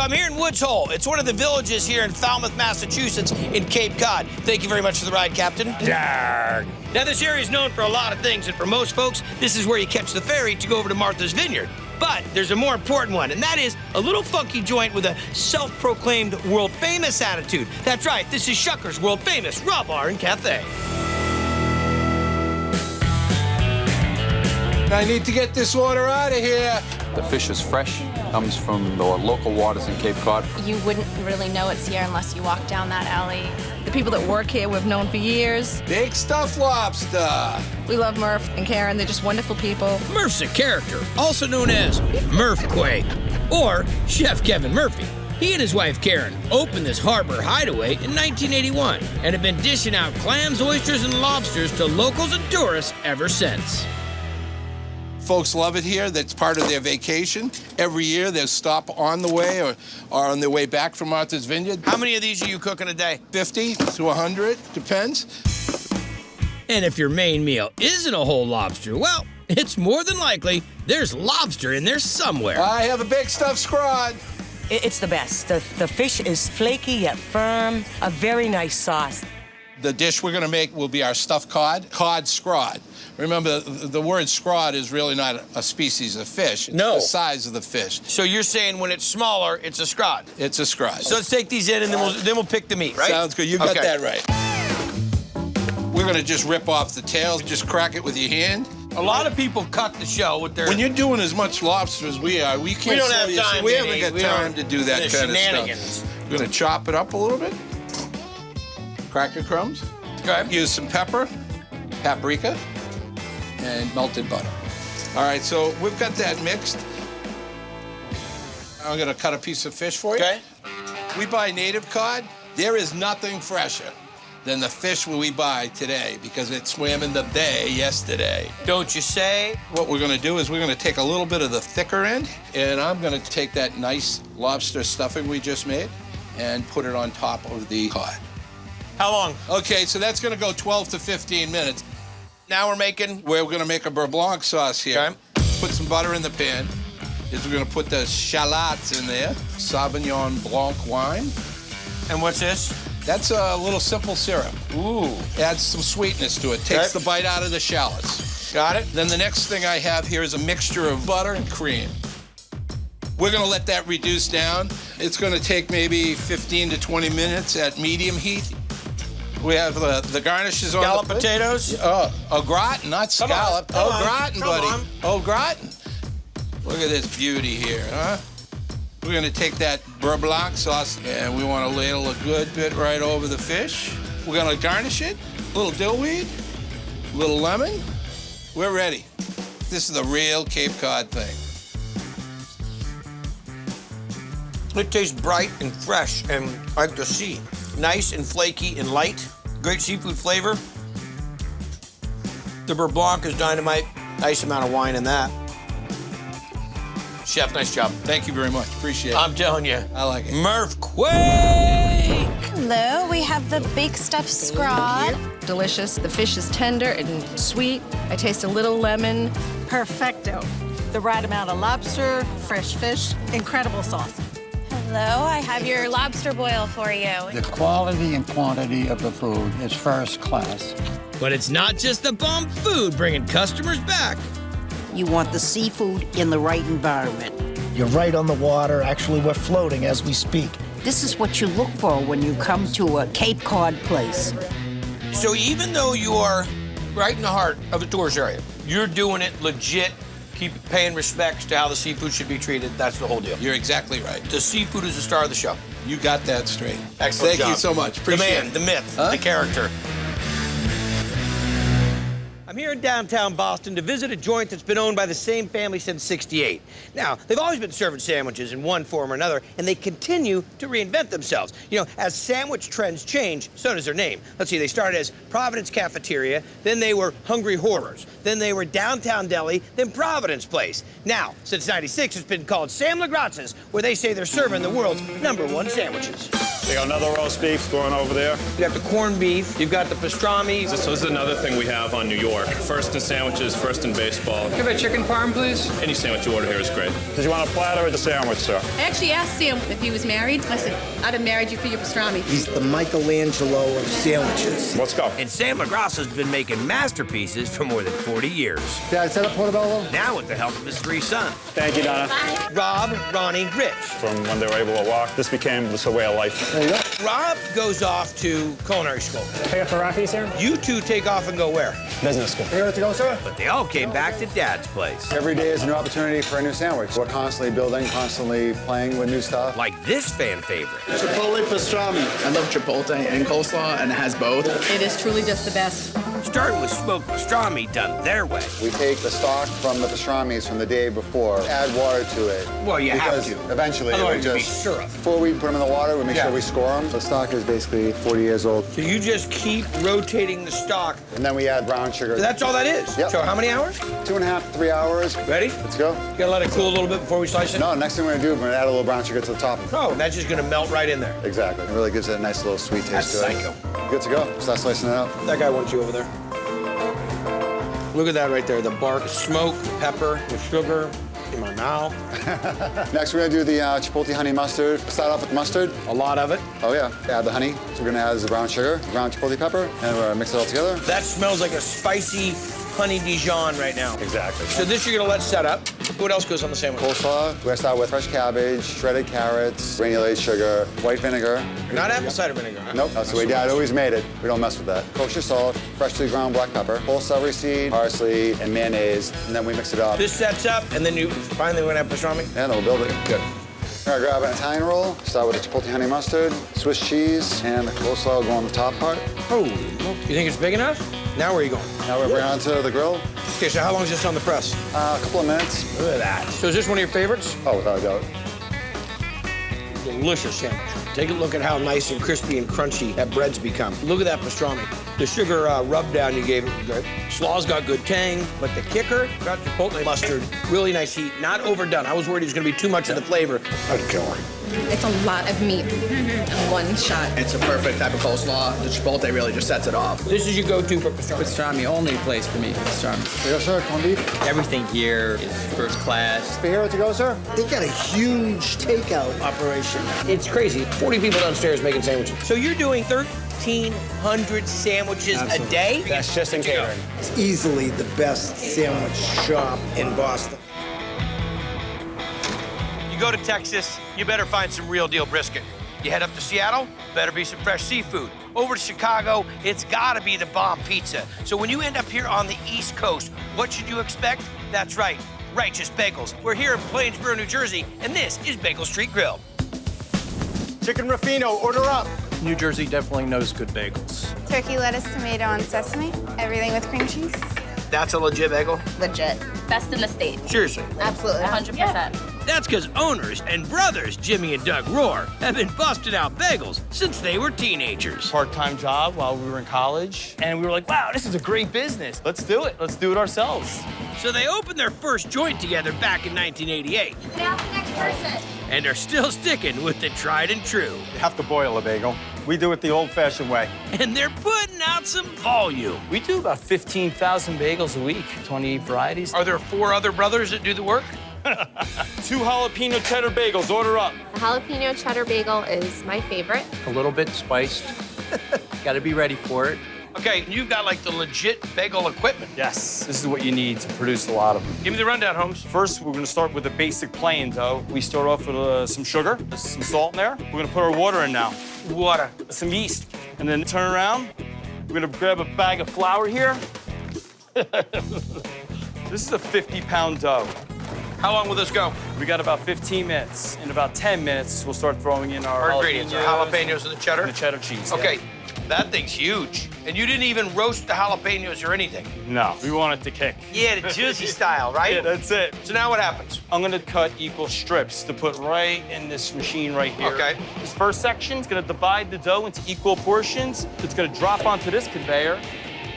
I'm here in Woods Hole. It's one of the villages here in Falmouth, Massachusetts, in Cape Cod. Thank you very much for the ride, Captain. Yarg. Now, this area is known for a lot of things, and for most folks, this is where you catch the ferry to go over to Martha's Vineyard. But there's a more important one, and that is a little funky joint with a self-proclaimed world-famous attitude. That's right, this is Shucker's world-famous Raw Bar and Cafe. I need to get this order out of here. The fish is fresh, comes from the local waters in Cape Cod. You wouldn't really know it's here unless you walk down that alley. The people that work here we've known for years. Big stuffed lobster. We love Murph and Karen. They're just wonderful people. Murph's a character, also known as Murphquake, or Chef Kevin Murphy. He and his wife Karen opened this harbor hideaway in 1981 and have been dishing out clams, oysters, and lobsters to locals and tourists ever since. Folks love it here. That's part of their vacation. Every year they'll stop on the way or on their way back from Martha's Vineyard. How many of these are you cooking a day? 50 to 100, depends. And if your main meal isn't a whole lobster, well, it's more than likely there's lobster in there somewhere. I have a big stuffed Scrod. It's the best. The fish is flaky yet firm, a very nice sauce. The dish we're gonna make will be our stuffed cod Scrod. Remember, the word Scrod is really not a species of fish. It's No. the size of the fish. So you're saying when it's smaller, it's a Scrod. It's a Scrod. So let's take these in and then we'll pick the meat, right? Sounds good. You got Okay. that right. We're gonna just rip off the tail, just crack it with your hand. A lot of people cut the shell with their... When you're doing as much lobster as we are, we can't. We don't sell have you, so time, we Vinny. haven't We got time don't- to do that the kind of shenanigans. stuff. We're gonna chop it up a little bit. Cracker crumbs. Okay. Use some pepper, paprika, and melted butter. All right, so we've got that mixed. I'm gonna cut a piece of fish for you. Okay. We buy native cod. There is nothing fresher than the fish we buy today because it swam in the bay yesterday. Don't you say? What we're gonna do is we're gonna take a little bit of the thicker end, and I'm gonna take that nice lobster stuffing we just made and put it on top of the cod. How long? Okay, so that's gonna go 12 to 15 minutes. Now we're making... We're gonna make a beurre blanc sauce here. Okay. Put some butter in the pan. We're gonna put the shallots in there, Sauvignon Blanc wine. And what's this? That's a little simple syrup. Ooh. Adds some sweetness to it. Takes Okay. the bite out of the shallots. Got it. Then the next thing I have here is a mixture of butter and cream. We're gonna let that reduce down. It's gonna take maybe 15 to 20 minutes at medium heat. We have the garnishes on Scallop the plate. potatoes? Oh, au gratin, not Come on, scallop. come Au on, gratin, come buddy. on. Au gratin. Look at this beauty here, huh? We're gonna take that beurre blanc sauce and we wanna ladle a good bit right over the fish. We're gonna garnish it, a little dillweed, a little lemon. We're ready. This is the real Cape Cod thing. It tastes bright and fresh and like the sea. Nice and flaky and light. Great seafood flavor. The beurre blanc is dynamite. Nice amount of wine in that. Chef, nice job. Thank you very much, appreciate it. I'm telling you. I like it. Murphquake! Hello, we have the big stuffed Scrod. Delicious. The fish is tender and sweet. I taste a little lemon. Perfecto. The right amount of lobster, fresh fish, incredible sauce. Hello, I have your lobster boil for you. The quality and quantity of the food is first class. But it's not just the bomb food bringing customers back. You want the seafood in the right environment. You're right on the water. Actually, we're floating as we speak. This is what you look for when you come to a Cape Cod place. So even though you are right in the heart of a tourist area, you're doing it legit, keep paying respects to how the seafood should be treated. That's the whole deal. You're exactly right. The seafood is the star of the show. You got that straight. Excellent Thank you job. so much. The Appreciate man, it. the myth, Huh? the character. I'm here in downtown Boston to visit a joint that's been owned by the same family since '68. Now, they've always been serving sandwiches in one form or another, and they continue to reinvent themselves. You know, as sandwich trends change, so does their name. Let's see, they started as Providence Cafeteria, then they were Hungry Horrors, then they were Downtown Deli, then Providence Place. Now, since '96, it's been called Sam LaGrassa's, where they say they're serving the world's #1 sandwiches. They got another roast beef going over there. You got the corned beef, you've got the pastrami. This is another thing we have on New York. work. First in sandwiches, first in baseball. Give a chicken parm, please. Any sandwich you order here is great. Did you want a platter or the sandwich, sir? I actually asked Sam if he was married. I said, I'd have married you for your pastrami. He's the Michelangelo of sandwiches. Let's go. And Sam LaGrassa's been making masterpieces for more than 40 years. Dad, set up portobello? Now with the help of his 3 sons. Thank you, Donna. Bye. Rob, Ronnie, Rich. From when they were able to walk, this became the way of life. There you go. Rob goes off to culinary school. Pick up the Rockies here? You two take off and go where? Business school. Here to go, sir? But they all came back to Dad's place. Every day is a new opportunity for a new sandwich. We're constantly building, constantly playing with new stuff. Like this fan favorite. Chipotle pastrami. I love chipotle and coleslaw, and it has both. It is truly just the best. Starting with smoked pastrami done their way. We take the stock from the pastramis from the day before, add water to it. Well, you have to. Eventually, Otherwise it would it'd be syrup. Before we put them in the water, we make sure we score them. The stock is basically 40 years old. So you just keep rotating the stock. And then we add brown sugar. That's all that is? Yep. So how many hours? 2.5 to 3 hours. Ready? Let's go. You gotta let it cool a little bit before we slice it? No, next thing we're gonna do, we're gonna add a little brown sugar to the top. Oh, that's just gonna melt right in there. Exactly. It really gives it a nice little sweet taste to it. Psycho. Good to go. Start slicing it up. That guy wants you over there. Look at that right there. The bark, smoke, pepper, the sugar in my mouth. Next, we're gonna do the chipotle honey mustard. Start off with mustard. A lot of it. Oh yeah. Add the honey. So we're gonna add the brown sugar, brown chipotle pepper, and we're gonna mix it all together. That smells like a spicy honey Dijon right now. Exactly. So this you're gonna let set up. What else goes on the sandwich? Coleslaw. We're gonna start with fresh cabbage, shredded carrots, granulated sugar, white vinegar. Not apple cider vinegar, huh? Nope, that's the way Dad always made it. We don't mess with that. Kosher salt, freshly ground black pepper, whole celery seed, parsley, and mayonnaise, and then we mix it up. This sets up, and then you finally we're gonna have pastrami? And then we'll build it. Good. We're gonna grab an Italian roll, start with the chipotle honey mustard, Swiss cheese, and the coleslaw will go on the top part. Holy moly. You think it's big enough? Now where are you going? Now we're bringing it onto the grill. Okay, so how long is this on the press? A couple of minutes. Look at that. So is this one of your favorites? Oh, without a doubt. Delicious sandwich. Take a look at how nice and crispy and crunchy that bread's become. Look at that pastrami. The sugar rub down you gave it, good. Slaw's got good tang, but the kicker, got chipotle mustard, really nice heat, not overdone. I was worried it was gonna be too much of the flavor. I'd kill her. It's a lot of meat in one shot. It's a perfect type of coleslaw. The chipotle really just sets it off. This is your go-to for pastrami. Pastrami, only place for me, pastrami. Yes, sir. Corned beef. Everything here is first class. Here to go, sir. They got a huge takeout operation. It's crazy. 40 people downstairs making sandwiches. So you're doing 1,300 sandwiches a day? That's just in catering. It's easily the best sandwich shop in Boston. You go to Texas, you better find some real deal brisket. You head up to Seattle, better be some fresh seafood. Over to Chicago, it's gotta be the bomb pizza. So when you end up here on the East Coast, what should you expect? That's right, righteous bagels. We're here in Plainsboro, New Jersey, and this is Bagel Street Grill. Chicken Ruffino, order up. New Jersey definitely knows good bagels. Turkey, lettuce, tomato, and sesame. Everything with cream cheese. That's a legit bagel? Legit. Best in the state. Seriously. Absolutely, 100%. That's because owners and brothers, Jimmy and Doug Rohr, have been busting out bagels since they were teenagers. Part-time job while we were in college, and we were like, wow, this is a great business. Let's do it. Let's do it ourselves. So they opened their first joint together back in 1988. Now the next person. And are still sticking with the tried and true. You have to boil a bagel. We do it the old-fashioned way. And they're putting out some volume. We do about 15,000 bagels a week, 28 varieties. Are there 4 other brothers that do the work? 2 jalapeno cheddar bagels, order up. The jalapeno cheddar bagel is my favorite. A little bit spiced. Gotta be ready for it. Okay, you've got like the legit bagel equipment. Yes, this is what you need to produce a lot of them. Give me the rundown, Holmes. First, we're gonna start with the basic plain dough. We start off with some sugar, some salt in there. We're gonna put our water in now. Water. Some yeast. And then turn around. We're gonna grab a bag of flour here. This is a 50-pound dough. How long will this go? We got about 15 minutes. In about 10 minutes, we'll start throwing in our ingredients, jalapenos and the cheddar? And the cheddar cheese. Okay, that thing's huge. And you didn't even roast the jalapenos or anything. No, we want it to kick. Yeah, the juicy style, right? Yeah, that's it. So now what happens? I'm gonna cut equal strips to put right in this machine right here. Okay. This first section is gonna divide the dough into equal portions. It's gonna drop onto this conveyor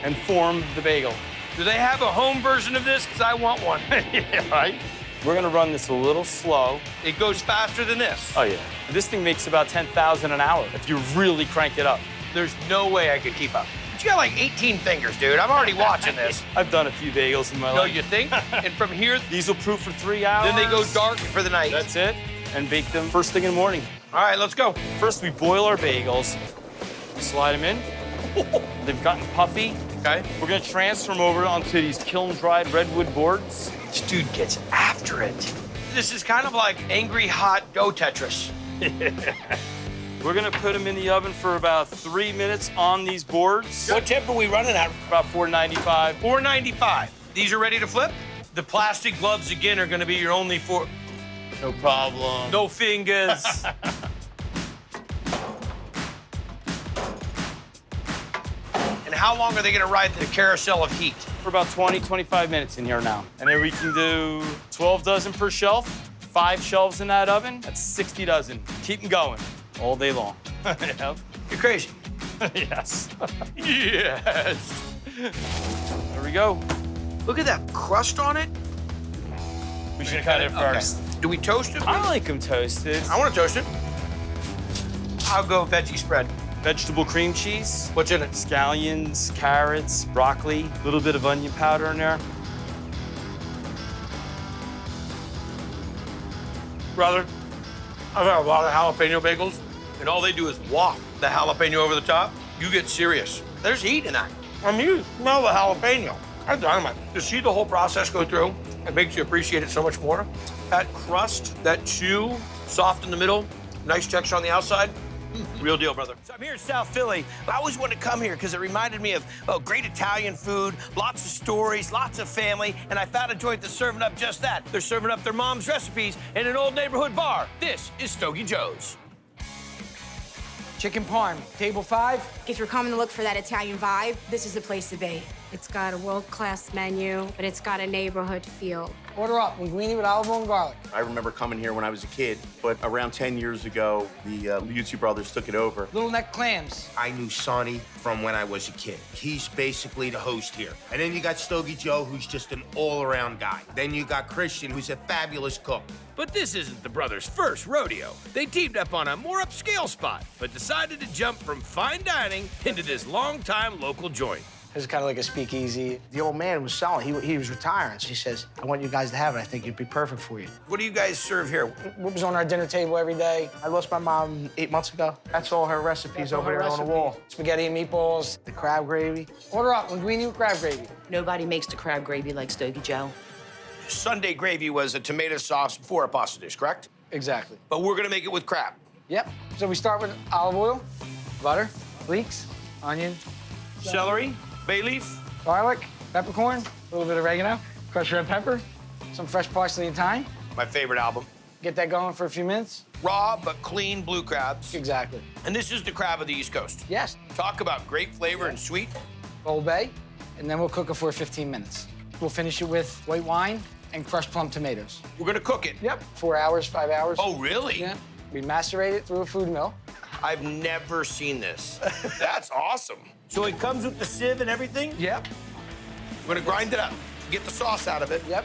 and form the bagel. Do they have a home version of this? Because I want one. Yeah, right? We're gonna run this a little slow. It goes faster than this. Oh, yeah. This thing makes about 10,000 an hour if you really crank it up. There's no way I could keep up. But you got like 18 fingers, dude. I'm already watching this. I've done a few bagels in my No, life. you think? And from here, These will proof for 3 hours. then they go dark for the night. That's it. And bake them first thing in the morning. All right, let's go. First, we boil our bagels, slide them in. They've gotten puffy. Okay. We're gonna transfer them over onto these kiln-dried redwood boards. This dude gets after it. This is kind of like angry hot dough Tetris. We're gonna put them in the oven for about 3 minutes on these boards. What temp are we running at? About 495. 495. These are ready to flip? The plastic gloves, again, are gonna be your only No problem. no fingers. And how long are they gonna ride the carousel of heat? For about 20, 25 minutes in here now. And then we can do 12 dozen per shelf, 5 shelves in that oven. That's 60 dozen. Keep them going all day long. Yep. You're crazy. Yes. Yes. There we go. Look at that crust on it. We should cut it first. Okay. Do we toast it? I like them toasted. I want to toast it. I'll go veggie spread. Vegetable cream cheese. What's in it? Scallions, carrots, broccoli, a little bit of onion powder in there. Brother, I've had a lot of jalapeno bagels, and all they do is whop the jalapeno over the top. You get serious. There's heat in that. I mean, you smell the jalapeno. That's dynamite. To see the whole process go through, it makes you appreciate it so much more. That crust, that chew, soft in the middle, nice texture on the outside. Real deal, brother. So I'm here in South Philly. I always wanted to come here because it reminded me of great Italian food, lots of stories, lots of family, and I found a joint that's serving up just that. They're serving up their mom's recipes in an old neighborhood bar. This is Stogie Joe's. Chicken parm, table 5. If you're coming to look for that Italian vibe, this is the place to be. It's got a world-class menu, but it's got a neighborhood feel. Order up, linguine with olive oil and garlic. I remember coming here when I was a kid, but around 10 years ago, the Louie brothers took it over. Little neck clams. I knew Sonny from when I was a kid. He's basically the host here. And then you got Stogie Joe, who's just an all-around guy. Then you got Christian, who's a fabulous cook. But this isn't the brothers' first rodeo. They teamed up on a more upscale spot, but decided to jump from fine dining into this long-time local joint. This is kind of like a speakeasy. The old man was selling. He was retiring, so he says, I want you guys to have it. I think it'd be perfect for you. What do you guys serve here? What was on our dinner table every day? I lost my mom 8 months ago. That's all her recipes over there on the wall. Spaghetti and meatballs, the crab gravy. Order up, linguine with crab gravy. Nobody makes the crab gravy like Stogie Joe. Sunday gravy was a tomato sauce for a pasta dish, correct? Exactly. But we're gonna make it with crab. Yep. So we start with olive oil, butter, leeks, onion, celery, bay leaf, garlic, peppercorn, a little bit of oregano, crushed red pepper, some fresh parsley and thyme. My favorite album. Get that going for a few minutes. Raw but clean blue crabs. Exactly. And this is the crab of the East Coast. Yes. Talk about great flavor and sweet. Old Bay, and then we'll cook it for 15 minutes. We'll finish it with white wine and crushed plum tomatoes. We're gonna cook it. Yep, 4 hours, 5 hours. Oh, really? Yeah. We macerate it through a food mill. I've never seen this. That's awesome. So it comes with the sieve and everything? Yep. We're gonna grind it up, get the sauce out of it. Yep.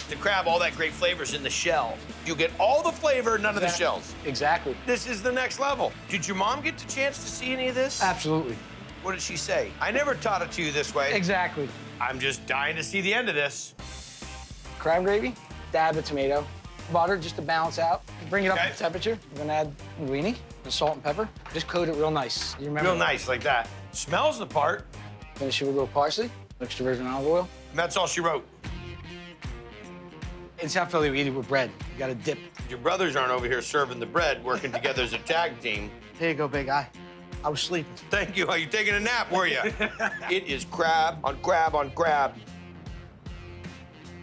The crab, all that great flavor's in the shell. You get all the flavor, none of the shells. Exactly. This is the next level. Did your mom get the chance to see any of this? Absolutely. What did she say? I never taught it to you this way. Exactly. I'm just dying to see the end of this. Crab gravy, dab of tomato, butter just to balance out. Bring it up Okay. to temperature. We're gonna add linguine and salt and pepper. Just coat it real nice. You remember? Real nice, like that. Smells the part. Finish it with a little parsley, extra virgin olive oil. And that's all she wrote. In South Philly, we eat it with bread. You gotta dip. Your brothers aren't over here serving the bread, working together as a tag team. Here you go, big guy. I was sleeping. Thank you. Are you taking a nap, were you? It is crab on crab on crab.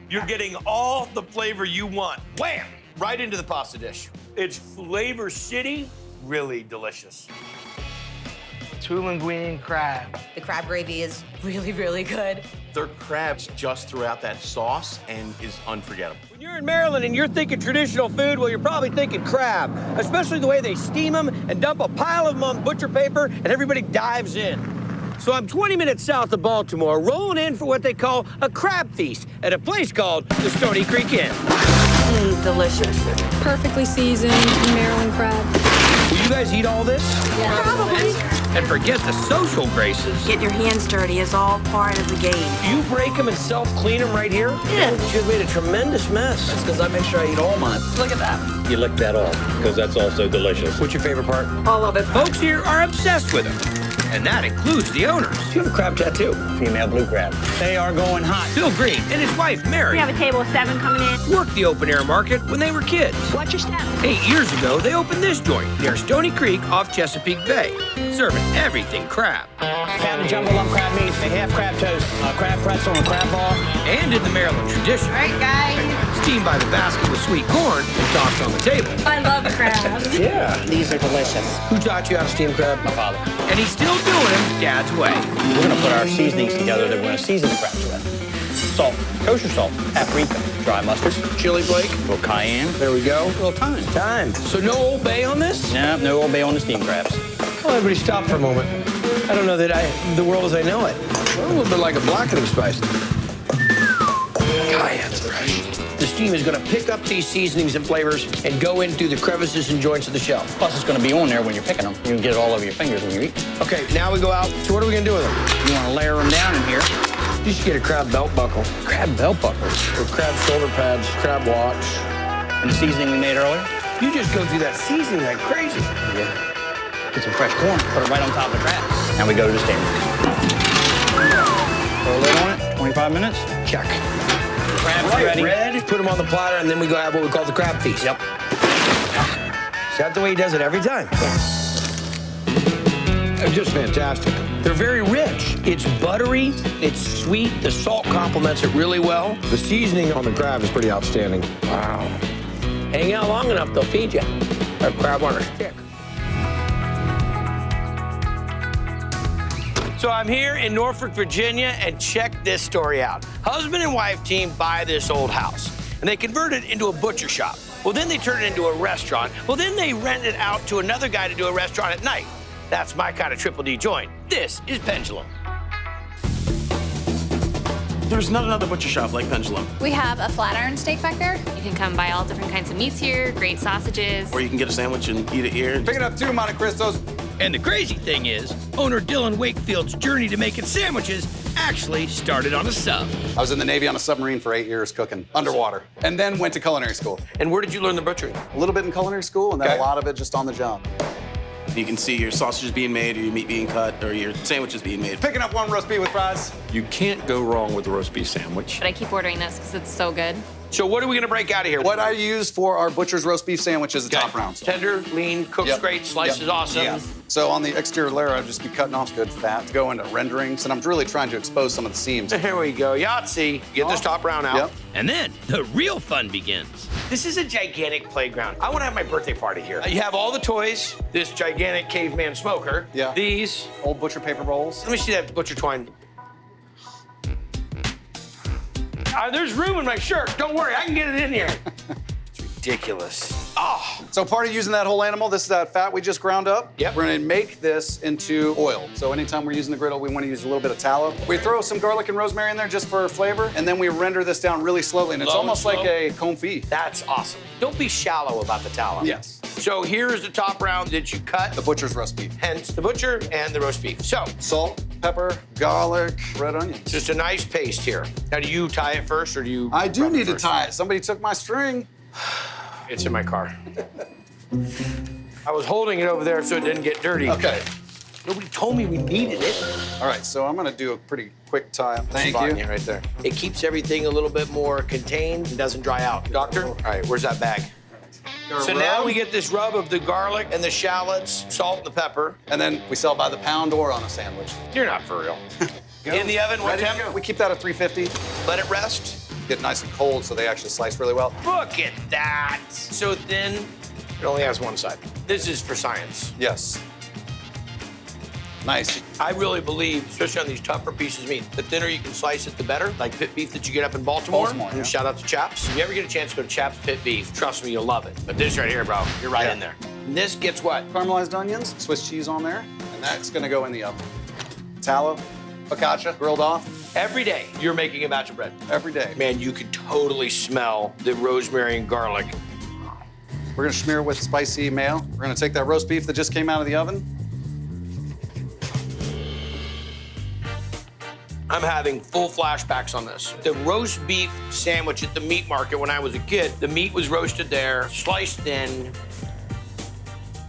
You're getting all the flavor you want. Wham! Right into the pasta dish. It's Flavor City, really delicious. 2 linguine crab. The crab gravy is really, really good. Their crabs just throughout that sauce and is unforgettable. When you're in Maryland and you're thinking traditional food, well, you're probably thinking crab, especially the way they steam them and dump a pile of them on butcher paper and everybody dives in. So I'm 20 minutes south of Baltimore, rolling in for what they call a crab feast at a place called the Stony Creek Inn. Delicious. Perfectly seasoned Maryland crab. Will you guys eat all this? Yeah. Probably. And forget the social graces. Get your hands dirty is all part of the game. You break them and self-clean them right here? Yeah. You've made a tremendous mess. That's because I make sure I eat all mine. Look at that. You lick that off, because that's also delicious. What's your favorite part? All of it. Folks here are obsessed with them. And that includes the owners. You have a crab tattoo. Female blue crab. They are going hot. Bill Green and his wife, Mary, We have a table of 7 coming in. worked the open-air market when they were kids. Watch your step. 8 years ago, they opened this joint near Stony Creek off Chesapeake Bay, serving everything crab. Pounded jumbo lump crab meat, a half crab toast, a crab pretzel, and a crab ball. And in the Maryland tradition, All right, guys. steamed by the basket with sweet corn and tossed on the table. I love crabs. Yeah, these are delicious. Who taught you how to steam crab? My father. And he's still doing it Dad's way. We're gonna put our seasonings together that we're gonna season the crabs with. Salt, kosher salt, paprika, dry mustard, Chili flake. a little cayenne, There we go. a little thyme. Time. So no Old Bay on this? No, no Old Bay on the steamed crabs. Well, everybody stop for a moment. I don't know that the world as I know it. Well, a little bit like a blackening spice. Cayenne's fresh. The steam is going to pick up these seasonings and flavors and go in through the crevices and joints of the shell. Plus, it's gonna be on there when you're picking them. You can get it all over your fingers when you eat. Okay, now we go out. So what are we going to do with them? You wanna layer them down in here. You should get a crab belt buckle. Crab belt buckles. Or crab shoulder pads, crab watch. And the seasoning we made earlier. You just go through that seasoning like crazy. Yeah. Get some fresh corn, put it right on top of the crabs. Now we go to the steamer. Throw a lid on it, 25 minutes. Check. Crabs Right, ready. red. Put them on the platter, and then we go have what we call the crab feast. Yep. Is that the way he does it every time? They're just fantastic. They're very rich. It's buttery, it's sweet, the salt complements it really well. The seasoning on the crab is pretty outstanding. Wow. Hang out long enough, they'll feed you. A crab on a stick. So I'm here in Norfolk, Virginia, and check this story out. Husband and wife team buy this old house, and they convert it into a butcher shop. Well, then they turn it into a restaurant. Well, then they rent it out to another guy to do a restaurant at night. That's my kind of Triple D joint. This is Pendulum. There's not another butcher shop like Pendulum. We have a flat iron steak back there. You can come buy all different kinds of meats here, great sausages. Or you can get a sandwich and eat it here. Pick it up 2 Monte Cristos. And the crazy thing is, owner Dylan Wakefield's journey to making sandwiches actually started on a sub. I was in the Navy on a submarine for 8 years cooking underwater, and then went to culinary school. And where did you learn the butchering? A little bit in culinary school, and then a lot of it just on the job. You can see your sausages being made, or your meat being cut, or your sandwiches being made. Picking up 1 roast beef with fries. You can't go wrong with a roast beef sandwich. But I keep ordering this because it's so good. So what are we gonna break out of here? What I use for our butcher's roast beef sandwich is the top rounds. Tender, lean, cooks great, slices awesome. Yeah. So on the exterior layer, I'd just be cutting off good fat to go into renderings, and I'm really trying to expose some of the seams. Here we go, Yahtzee. Get this top round out. Yep. And then the real fun begins. This is a gigantic playground. I wanna have my birthday party here. You have all the toys, this gigantic caveman smoker. Yeah. These. Old butcher paper bowls. Let me see that butcher twine. There's room in my shirt. Don't worry, I can get it in here. It's ridiculous. Oh. So part of using that whole animal, this is that fat we just ground up. Yep. We're gonna make this into oil. So anytime we're using the griddle, we wanna use a little bit of tallow. We throw some garlic and rosemary in there just for flavor, and then we render this down really slowly, and it's Low and almost slow. like a confit. That's awesome. Don't be shallow about the tallow. Yes. So here is the top round that you cut. The butcher's roast beef. Hence the butcher and the roast beef. So, salt, pepper, garlic, red onions. Just a nice paste here. Now, do you tie it first, or do you? I do need to tie it. Somebody took my string. It's in my car. I was holding it over there so it didn't get dirty. Okay. Nobody told me we needed it. All right, so I'm gonna do a pretty quick tie. Thank Spot you. Right there. It keeps everything a little bit more contained and doesn't dry out. Doctor? All right, where's that bag? So now we get this rub of the garlic and the shallots, salt and the pepper. And then we sell by the pound or on a sandwich. You're not for real. In the oven, what temp? We keep that at 350. Let it rest. Get nice and cold so they actually slice really well. Look at that. So thin, it only has one side. This is for science. Yes. Nice. I really believe, especially on these tougher pieces of meat, the thinner you can slice it, the better. Like pit beef that you get up in Baltimore. Yeah. Shout out to Chaps. If you ever get a chance to go to Chaps Pit Beef, trust me, you'll love it. But this right here, bro, you're right in there. And this gets what? Caramelized onions, Swiss cheese on there, and that's gonna go in the oven. Tallow, focaccia, grilled off. Every day, you're making a batch of bread. Every day. Man, you could totally smell the rosemary and garlic. We're gonna smear it with spicy mayo. We're gonna take that roast beef that just came out of the oven. I'm having full flashbacks on this. The roast beef sandwich at the meat market when I was a kid, the meat was roasted there, sliced thin.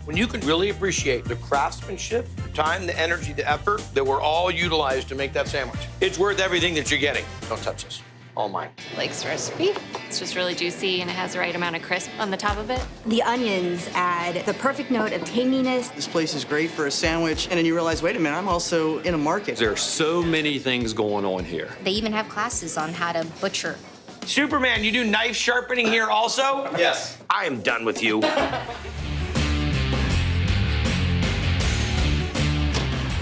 When you can really appreciate the craftsmanship, the time, the energy, the effort that were all utilized to make that sandwich, it's worth everything that you're getting. Don't touch this. All mine. Blake's roast beef. It's just really juicy and it has the right amount of crisp on the top of it. The onions add the perfect note of tanginess. This place is great for a sandwich, and then you realize, wait a minute, I'm also in a market. There are so many things going on here. They even have classes on how to butcher. Superman, you do knife sharpening here also? Yes. I am done with you.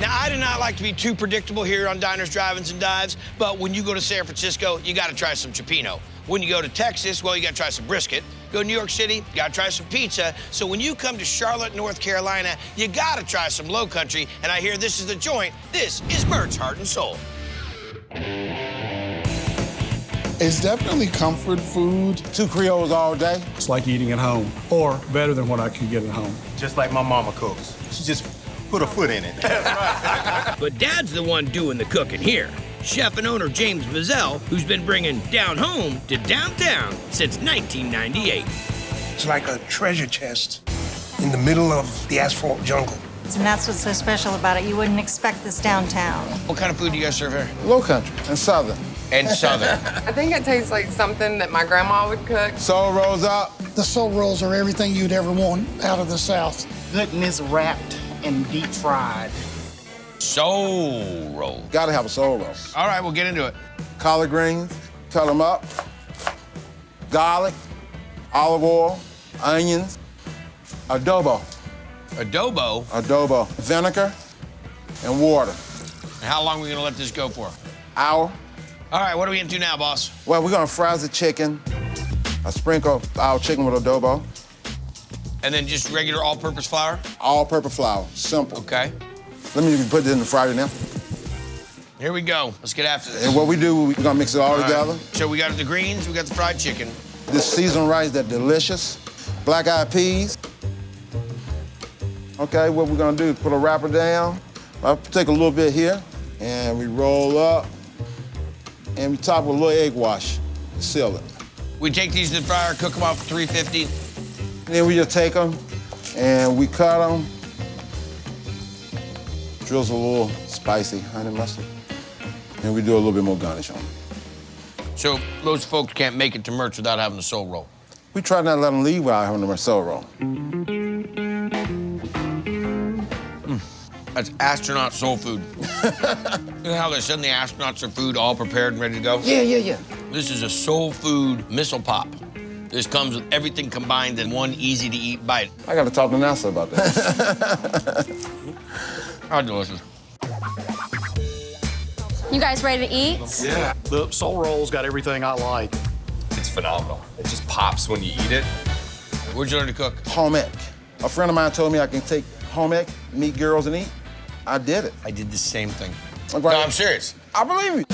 Now, I do not like to be too predictable here on Diners, Drive-Ins, and Dives, but when you go to San Francisco, you gotta try some cioppino. When you go to Texas, well, you gotta try some brisket. Go to New York City, you gotta try some pizza. So when you come to Charlotte, North Carolina, you gotta try some Low Country, and I hear this is the joint. This is Mert's Heart and Soul. It's definitely comfort food. 2 Creoles all day. It's like eating at home, or better than what I could get at home. Just like my mama cooks. She just put a foot in it. But Dad's the one doing the cooking here. Chef and owner James Mazzell, who's been bringing down home to downtown since 1998. It's like a treasure chest in the middle of the asphalt jungle. And that's what's so special about it. You wouldn't expect this downtown. What kind of food do you guys serve here? Low country and southern. And southern. I think it tastes like something that my grandma would cook. Soul rolls up. The soul rolls are everything you'd ever want out of the South. Goodness wrapped and deep fried. Soul roll. Gotta have a soul roll. All right, we'll get into it. Collard greens, cut them up. Garlic, olive oil, onions, adobo. Adobo? Adobo. Vinegar and water. And how long are we gonna let this go for? Hour. All right, what are we into now, boss? Well, we're gonna fry the chicken. I sprinkle our chicken with adobo. And then just regular all-purpose flour? All-purpose flour, simple. Okay. Let me put this in the fryer now. Here we go. Let's get after this. And what we do, we're gonna mix it all together. Right. So we got the greens, we got the fried chicken. This seasoned rice, that's delicious. Black-eyed peas. Okay, what we're gonna do is put a wrapper down. I'll take a little bit here, and we roll up, and we top with a little egg wash to seal it. We take these to the fryer, cook them off at 350. Then we just take them, and we cut them. Drizzle a little spicy honey mustard, and we do a little bit more garnish on them. So most folks can't make it to Mert's without having the soul roll. We try not to let them leave without having the soul roll. That's astronaut soul food. You know how they send the astronauts their food all prepared and ready to go? Yeah. This is a soul food missile pop. This comes with everything combined in one easy-to-eat bite. I got to talk to NASA about that. How delicious. You guys ready to eat? Yeah. The soul roll's got everything I like. It's phenomenal. It just pops when you eat it. Where'd you learn to cook? Home ec. A friend of mine told me I can take home ec, meet girls, and eat. I did it. I did the same thing. Okay. No, I'm serious. I believe you.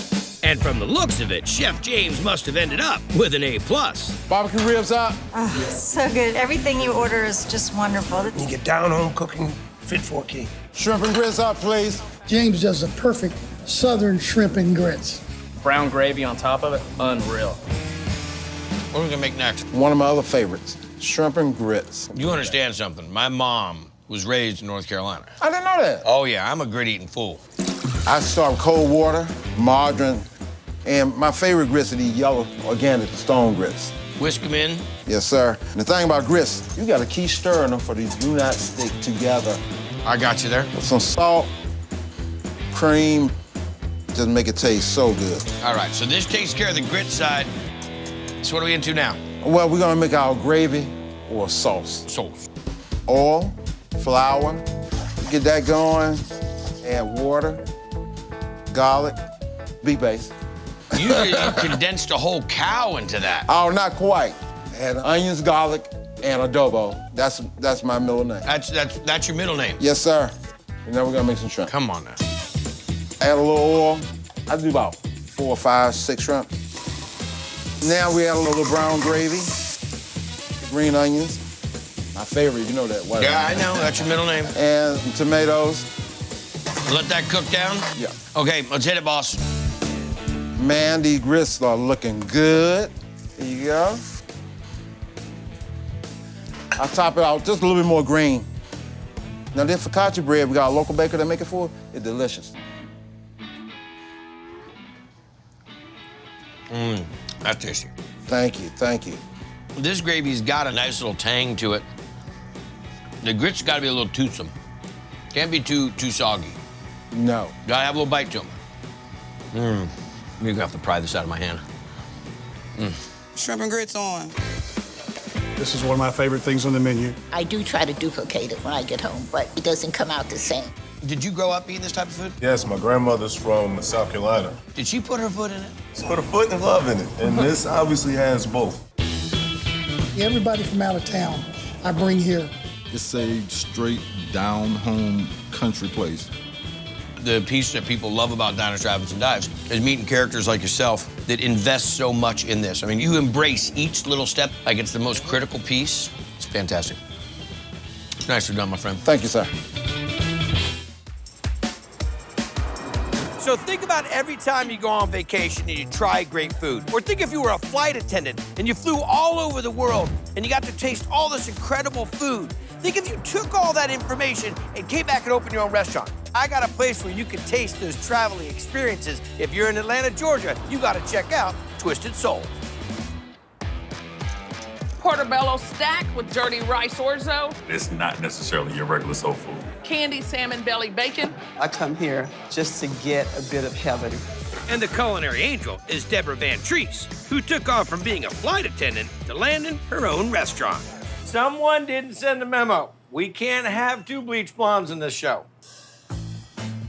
And from the looks of it, Chef James must have ended up with an A+. Barbecue ribs up. Oh, so good. Everything you order is just wonderful. You get down home cooking fit for a king. Shrimp and grits up, please. James does a perfect southern shrimp and grits. Brown gravy on top of it, unreal. What are we gonna make next? One of my other favorites, shrimp and grits. You understand something? My mom was raised in North Carolina. I didn't know that. Oh yeah, I'm a grit-eating fool. I start with cold water, margarine, and my favorite grits are these yellow organic stone grits. Whisk them in. Yes, sir. And the thing about grits, you gotta keep stirring them for these do not stick together. I got you there. With some salt, cream, just make it taste so good. All right, so this takes care of the grit side. So what are we into now? Well, we're gonna make our gravy or sauce. Sauce. Oil, flour, get that going, add water, garlic, beef base. You condensed a whole cow into that. Oh, not quite. Add onions, garlic, and adobo. That's my middle name. That's your middle name? Yes, sir. And then we're gonna make some shrimp. Come on now. Add a little oil. I do about 4, 5, 6 shrimp. Now we add a little brown gravy, green onions, My favorite, you know that. White Yeah, onion. I know. That's your middle name. And some tomatoes. Let that cook down? Yeah. Okay, let's hit it, boss. Man, these grits are looking good. There you go. I'll top it out just a little bit more green. Now this focaccia bread, we got a local baker that make it for, it's delicious. That's tasty. Thank you, thank you. This gravy's got a nice little tang to it. The grit's gotta be a little toothsome. Can't be too soggy. No. Gotta have a little bite to them. You're gonna have to pry this out of my hand. Shrimp and grits on. This is one of my favorite things on the menu. I do try to duplicate it when I get home, but it doesn't come out the same. Did you grow up eating this type of food? Yes, my grandmother's from South Carolina. Did she put her foot in it? She put her foot and love in it, and this obviously has both. Everybody from out of town, I bring here. It's a straight down home country place. The piece that people love about Diners, Drive-Ins, and Dives is meeting characters like yourself that invest so much in this. I mean, you embrace each little step like it's the most critical piece. It's fantastic. Nicely done, my friend. Thank you, sir. So think about every time you go on vacation and you try great food. Or think if you were a flight attendant and you flew all over the world and you got to taste all this incredible food. Think if you took all that information and came back and opened your own restaurant. I got a place where you can taste those traveling experiences. If you're in Atlanta, Georgia, you got to check out Twisted Soul. Portobello stack with dirty rice orzo, It's not necessarily your regular soul food. candied salmon belly bacon. I come here just to get a bit of heaven. And the culinary angel is Deborah Van Treese, who took off from being a flight attendant to landing her own restaurant. Someone didn't send a memo. We can't have two bleach blondes in this show.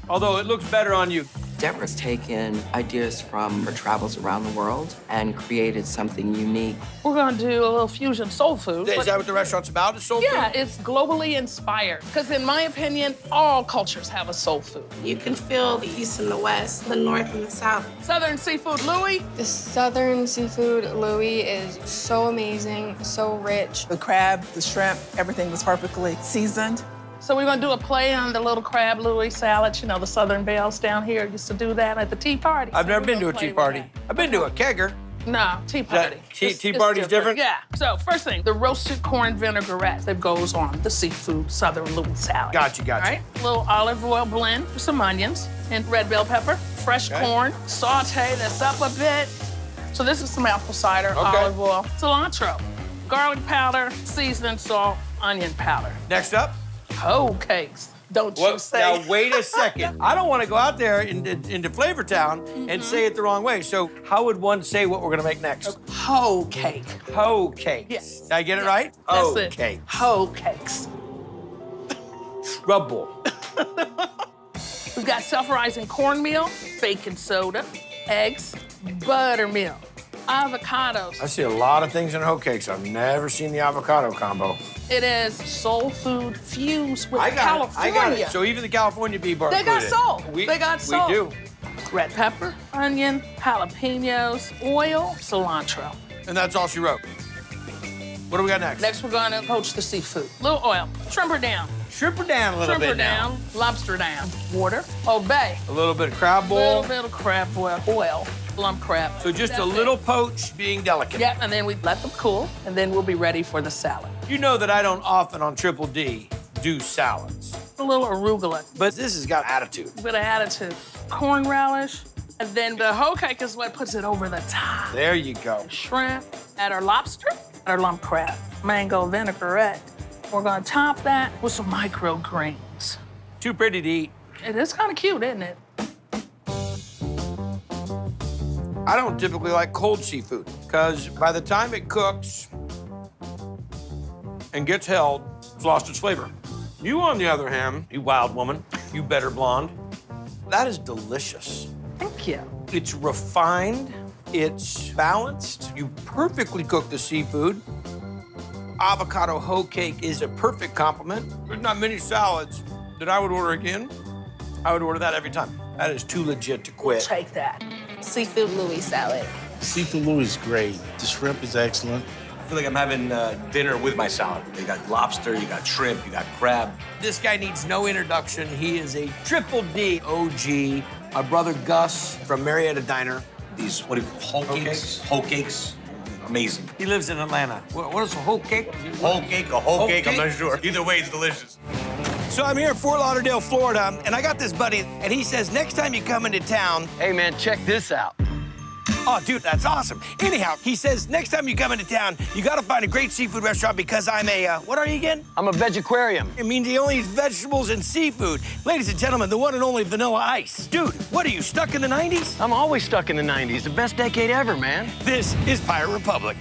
Although it looks better on you. Deborah's taken ideas from her travels around the world and created something unique. We're gonna do a little fusion soul food. Is that what the restaurant's about, is soul food? Yeah, it's globally inspired. Because in my opinion, all cultures have a soul food. You can feel the east and the west, the north and the south. Southern seafood Louie. The southern seafood Louie is so amazing, so rich. The crab, the shrimp, everything was perfectly seasoned. So we're gonna do a play on the little crab Louie salad. You know, the Southern Belles down here used to do that at the tea party. I've never been to a tea party. I've been to a kegger. No, tea party. Tea party's different? Yeah. So first thing, the roasted corn vinaigrette that goes on the seafood Southern Louie salad. Gotcha. All right, a little olive oil blend with some onions and red bell pepper, fresh corn, saute this up a bit. So this is some apple cider, olive oil, cilantro, garlic powder, seasoning salt, onion powder. Next up? Hoe cakes. Don't you say. Now, wait a second. I don't want to go out there into Flavor Town and say it the wrong way. So how would one say what we're going to make next? Hoe cake. Hoe cake. Yes. Did I get it right? That's Hoe it. cake. Hoe cakes. Trouble. We've got self-rising cornmeal, baking soda, eggs, buttermilk, avocados. I see a lot of things in hoe cakes. I've never seen the avocado combo. It is soul food fused with I got California. it. I got it. So even the California people are They got included. soul. We, They got soul. We do. Red pepper, onion, jalapenos, oil, cilantro. And that's all she wrote. What do we got next? Next, we're gonna poach the seafood. Little oil. Shrimp her down. Shrimp her down a little Shrimp her bit now. down. Lobster down. Water. Obey. A little bit of crab A boil. little bit of crab boil. Oil. Lump crab. So just That's a little poach being delicate. Yep, and then we let them cool, and then we'll be ready for the salad. You know that I don't often on Triple D do salads. A little arugula. But this has got attitude. A bit of attitude. Corn relish, and then the hoe cake is what puts it over the top. There you go. Shrimp, add our lobster, and our lump crab. Mango vinaigrette. We're gonna top that with some microgreens. Too pretty to eat. It is kind of cute, isn't it? I don't typically like cold seafood because by the time it cooks and gets held, it's lost its flavor. You, on the other hand, you wild woman, you better blonde, that is delicious. Thank you. It's refined, it's balanced, you perfectly cook the seafood. Avocado hoe cake is a perfect complement. There's not many salads that I would order again. I would order that every time. That is too legit to quit. Take that. Seafood Louie salad. Seafood Louie is great. The shrimp is excellent. feel like I'm having dinner with my salad. You got lobster, you got shrimp, you got crab. This guy needs no introduction. He is a triple D OG. Our brother Gus from Marietta Diner. These, what do you call whole cakes? Whole cakes. Amazing. He lives in Atlanta. What is a whole cake? Whole cake, a whole cake, I'm not sure. Either way, it's delicious. So I'm here in Fort Lauderdale, Florida, and I got this buddy, and he says next time you come into town... Hey, man, check this out. Oh, dude, that's awesome. Anyhow, he says next time you come into town, you gotta find a great seafood restaurant because I'm a, what are you again? I'm a vegetarian. It means he only eats vegetables and seafood. Ladies and gentlemen, the one and only Vanilla Ice. Dude, what are you, stuck in the 90s? I'm always stuck in the 90s. The best decade ever, man. This is Pirate Republic.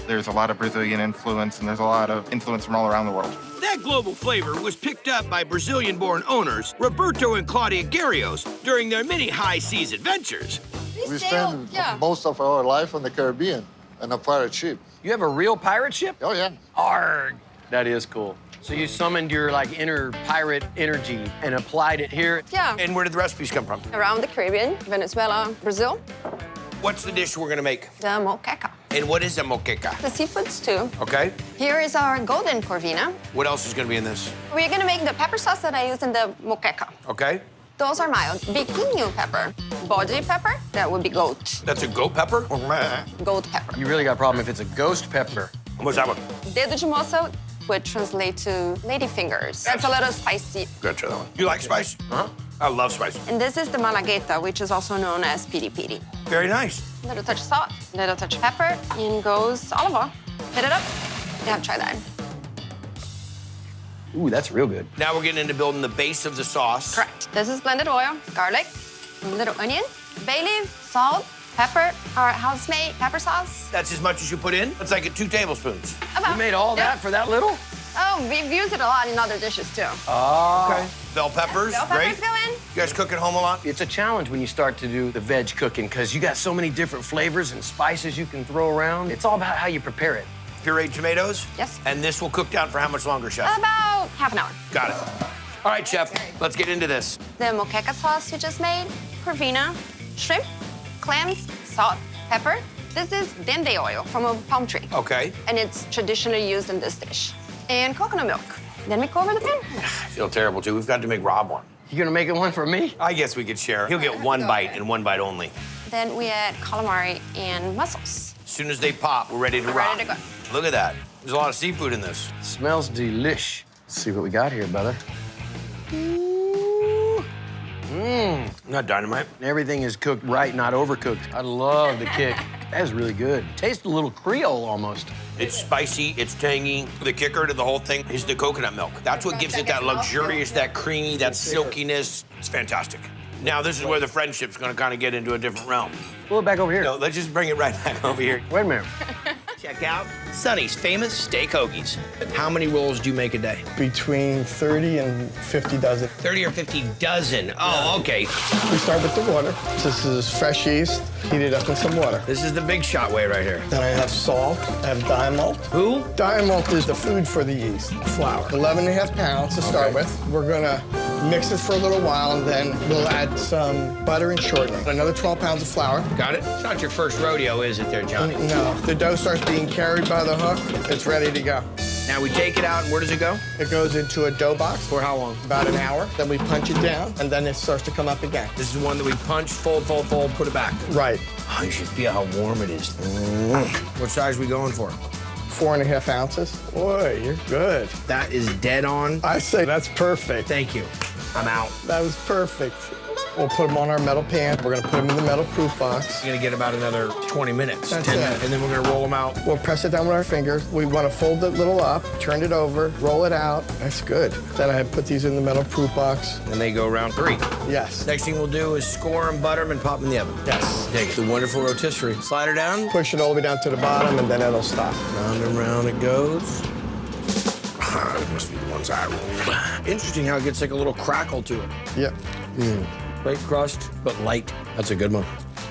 There's a lot of Brazilian influence, and there's a lot of influence from all around the world. That global flavor was picked up by Brazilian-born owners Roberto and Claudia Garrios during their many high seas adventures. We spend most of our life on the Caribbean on a pirate ship. You have a real pirate ship? Oh, yeah. Arg. That is cool. So you summoned your, like, inner pirate energy and applied it here? Yeah. And where did the recipes come from? Around the Caribbean, Venezuela, Brazil. What's the dish we're gonna make? The moqueca. And what is a moqueca? The seafood stew. Okay. Here is our golden corvina. What else is gonna be in this? We're gonna make the pepper sauce that I use in the moqueca. Okay. Those are mild. Biquinho pepper. Bode pepper, that would be goat. That's a goat pepper? Goat pepper. You really got a problem if it's a ghost pepper. What's that one? Dedo de moça would translate to lady fingers. That's a little spicy. Gotcha, that one. You like spice? Uh-huh. I love spice. And this is the malagueta, which is also known as piri piri. Very nice. Little touch of salt, little touch of pepper, in goes olive oil. Hit it up. You have to try that. Ooh, that's real good. Now we're getting into building the base of the sauce. Correct. This is blended oil, garlic, a little onion, bay leaf, salt, pepper, our house-made pepper sauce. That's as much as you put in? That's like 2 tablespoons. About. You made all that for that little? Oh, we've used it a lot in other dishes, too. Oh. Okay. Bell peppers, Bell peppers great. go in. You guys cook at home a lot? It's a challenge when you start to do the veg cooking because you got so many different flavors and spices you can throw around. It's all about how you prepare it. Pureed tomatoes? Yes. And this will cook down for how much longer, Chef? About half an hour. Got it. All right, Chef, let's get into this. The moqueca sauce you just made, corvina, shrimp, clams, salt, pepper. This is dende oil from a palm tree. Okay. And it's traditionally used in this dish. And coconut milk. Then we cover the pan. I feel terrible, too. We've got to make Rob one. You gonna make it one for me? I guess we could share. He'll get one bite and one bite only. Then we add calamari and mussels. As soon as they pop, we're ready to rock. Ready to go. Look at that. There's a lot of seafood in this. Smells delish. Let's see what we got here, brother. Mmm. Not dynamite. Everything is cooked right, not overcooked. I love the kick. That is really good. Tastes a little Creole almost. It's spicy, it's tangy. The kicker to the whole thing is the coconut milk. That's what gives it that luxurious, that creamy, that silkiness. It's fantastic. Now, this is where the friendship's gonna kind of get into a different realm. Pull it back over here. No, let's just bring it right back over here. Wait a minute. Check out Sonny's famous steak hoagies. How many rolls do you make a day? Between 30 and 50 dozen. 30 or 50 dozen. Oh, okay. We start with the water. This is fresh yeast, heated up in some water. This is the big shot way right here. Then I have salt, I have diamalt. Who? Diamalt is the food for the yeast, flour. 11.5 pounds to start with. We're gonna mix it for a little while, and then we'll add some butter and shortening. Another 12 pounds of flour. Got it? It's not your first rodeo, is it there, Johnny? No. The dough starts being carried by the hook. It's ready to go. Now we take it out, and where does it go? It goes into a dough box. For how long? About an hour. Then we punch it down, and then it starts to come up again. This is the one that we punch, fold, put it back. Right. Oh, you should feel how warm it is. What size are we going for? 4.5 ounces. Boy, you're good. That is dead on. I say that's perfect. Thank you. I'm out. That was perfect. We'll put them on our metal pan. We're gonna put them in the metal proof box. You're gonna get about another 20 minutes. That's 10 it. minutes. And then we're gonna roll them out. We'll press it down with our fingers. We wanna fold it a little up, turn it over, roll it out. That's good. Then I put these in the metal proof box. And they go around 3. Yes. Next thing we'll do is score them, butter them, and pop them in the oven. Yes. Take it. The wonderful rotisserie. Slide her down. Push it all the way down to the bottom, and then it'll stop. Round and round it goes. It must be the ones I rolled. Interesting how it gets like a little crackle to it. Yep. Great crust, but light. That's a good one.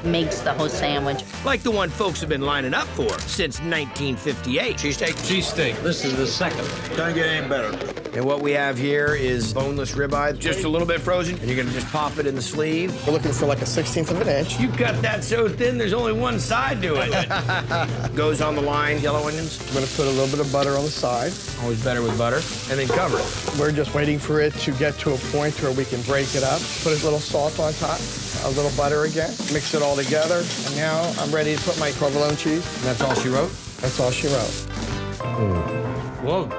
Makes the whole sandwich. Like the one folks have been lining up for since 1958. Cheesesteak? Cheesesteak. This is the second. Can't get any better. And what we have here is boneless ribeye, just a little bit frozen, and you're gonna just pop it in the sleeve. We're looking for like a 1/16 of an inch. You cut that so thin, there's only one side to it. Goes on the line, yellow onions. We're gonna put a little bit of butter on the side. Always better with butter. And then cover it. We're just waiting for it to get to a point where we can break it up. Put a little salt on top, a little butter again. Mix it all together. And now I'm ready to put my provolone cheese. And that's all she wrote? That's all she wrote. Whoa.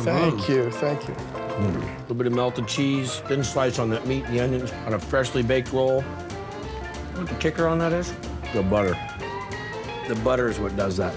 Thank you, thank you. A little bit of melted cheese, thin slice on that meat and the onions on a freshly baked roll. You know what the kicker on that is? The butter. The butter is what does that.